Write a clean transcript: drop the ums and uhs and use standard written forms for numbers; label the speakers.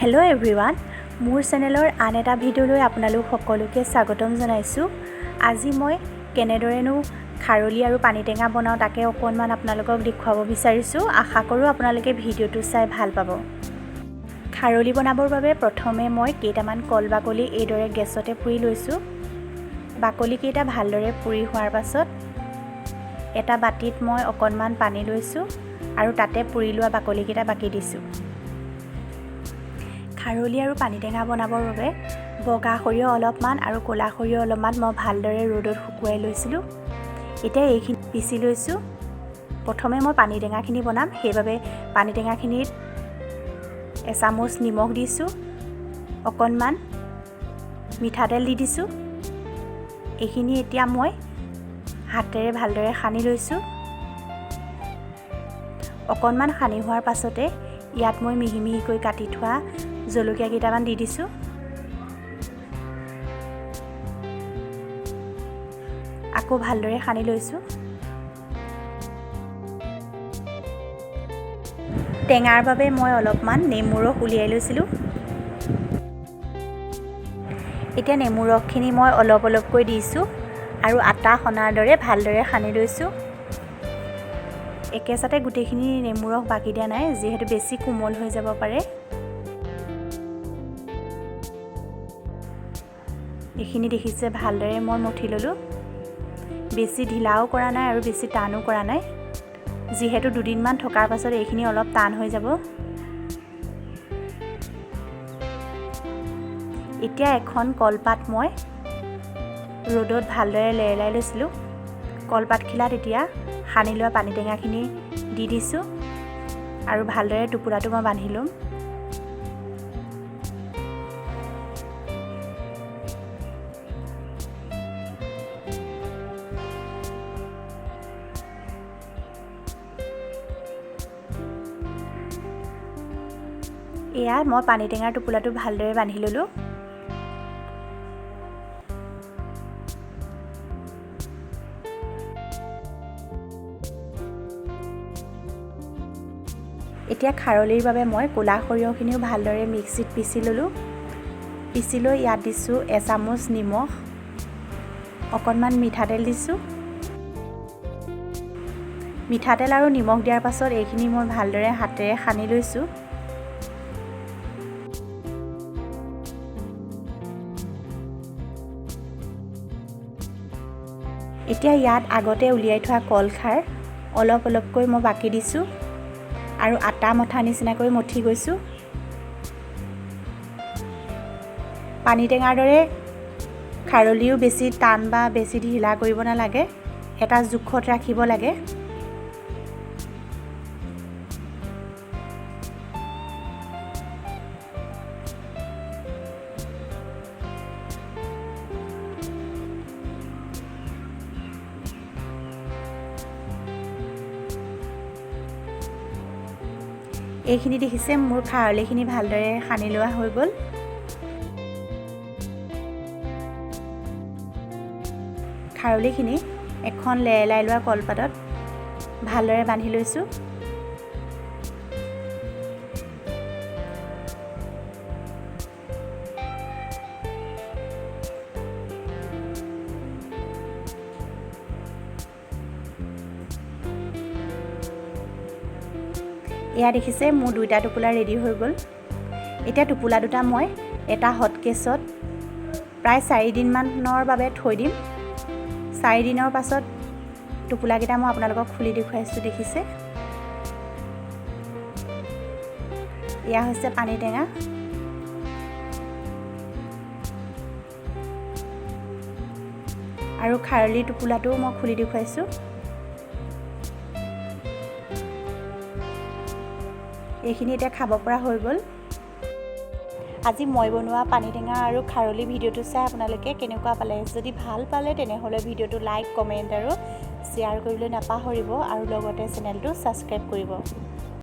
Speaker 1: Hello' everyone, মোৰ চেনেলৰ আন এটা ভিডিঅ'লৈ আপোনালোক সকলোকে স্বাগতম জনাইছোঁ। আজি মই কেনেদৰেনো খাৰলি আৰু পানীটেঙা বনাওঁ তাকে অকণমান আপোনালোকক দেখুৱাব বিচাৰিছোঁ। আশা কৰোঁ আপোনালোকে ভিডিঅ'টো চাই ভাল পাব। খাৰলি বনাবৰ বাবে প্ৰথমে মই কেইটামান কল বাকলি এইদৰে গেছতে পুৰি লৈছোঁ। বাকলিকেইটা ভালদৰে পুৰি হোৱাৰ পাছত এটা বাতিত মই অকণমান পানী লৈছোঁ আৰু তাতে পুৰি লোৱা বাকলিকেইটা বাকি দিছোঁ। খাৰলি আৰু পানীটেঙা বনাবৰ বাবে বগা সৰিয়হ অলপমান আৰু ক'লা সৰিয়হ অলপমান মই ভালদৰে ৰ'দত শুকুৱাই লৈছিলোঁ। এতিয়া এইখিনি পিচি লৈছোঁ। প্ৰথমে মই পানীটেঙাখিনি বনাম, সেইবাবে পানীটেঙাখিনিত এচামুচ নিমখ দিছোঁ, অকণমান মিঠাতেল দি দিছোঁ। এইখিনি এতিয়া মই হাতেৰে ভালদৰে সানি লৈছোঁ। অকণমান সানি হোৱাৰ পাছতে ইয়াত মই মিহি মিহিকৈ কাটি থোৱা জলকীয়া কেইটামান দি দিছোঁ। আকৌ ভালদৰে সানি লৈছোঁ। টেঙাৰ বাবে মই অলপমান নেমু ৰস উলিয়াই লৈছিলোঁ। এতিয়া নেমু ৰসখিনি মই অলপ অলপকৈ দিছোঁ আৰু আটা সনাৰ দৰে ভালদৰে সানি লৈছোঁ। একেচাতে গোটেইখিনি নেমু ৰস বাকি দিয়া নাই, যিহেতু বেছি কোমল হৈ যাব পাৰে। এইখিনি দেখিছে ভালদৰে মই মঠি ল'লোঁ। বেছি ঢিলাও কৰা নাই আৰু বেছি টানো কৰা নাই, যিহেতু দুদিনমান থকাৰ পাছত এইখিনি অলপ টান হৈ যাব। এতিয়া এখন কলপাত মই ৰ'দত ভালদৰে লেৰেলাই লৈছিলোঁ। কলপাতখিলাত এতিয়া সানি লোৱা পানীটেঙাখিনি দি দিছোঁ আৰু ভালদৰে টোপোলাটো মই বান্ধি ল'ম। এয়া মই পানীটেঙাৰ টোপোলাটো ভালদৰে বান্ধি ল'লোঁ। এতিয়া খাৰলিৰ বাবে মই ক'লা সৰিয়হখিনিও ভালদৰে মিক্সিত পিচি ল'লোঁ। পিচি লৈ ইয়াত দিছোঁ এচামুচ নিমখ, অকণমান মিঠাতেল দিছোঁ। মিঠাতেল আৰু নিমখ দিয়াৰ পাছত এইখিনি মই ভালদৰে হাতেৰে সানি লৈছোঁ। এতিয়া ইয়াত আগতে উলিয়াই থোৱা কলখাৰ অলপ অলপকৈ মই বাকি দিছোঁ আৰু আটা মঠা নিচিনাকৈ মঠি গৈছোঁ। পানীটেঙাৰ দৰে খাৰলিও বেছি টান বা বেছি ঢিলা কৰিব নালাগে, এটা জোখত ৰাখিব লাগে। এইখিনি দেখিছে মোৰ খাৰলিখিনি ভালদৰে সানি লোৱা হৈ গ'ল। খাৰলিখিনি এখন লেৰেলাই লোৱা কলপাতত ভালদৰে বান্ধি লৈছোঁ। এয়া দেখিছে মোৰ দুইটা টোপোলা ৰেডি হৈ গ'ল। এতিয়া টোপোলা দুটা মই এটা হটকেছত প্ৰায় 4 দিনমানৰ বাবে থৈ দিম। 4 দিনৰ পাছত টোপোলাকেইটা মই আপোনালোকক খুলি দেখুৱাইছোঁ, দেখিছে। এয়া হৈছে পানীটেঙা। আৰু খাৰলি টোপোলাটোও মই খুলি দেখুৱাইছোঁ। এইখিনি এতিয়া খাব পৰা হৈ গ'ল। আজি মই বনোৱা পানীটেঙা আৰু খাৰলি ভিডিঅ'টো চাই আপোনালোকে কেনেকুৱা পালে? যদি ভাল পালে তেনেহ'লে ভিডিঅ'টো লাইক, কমেণ্ট আৰু শ্বেয়াৰ কৰিবলৈ নাপাহৰিব আৰু লগতে চেনেলটো ছাবস্ক্ৰাইব কৰিব।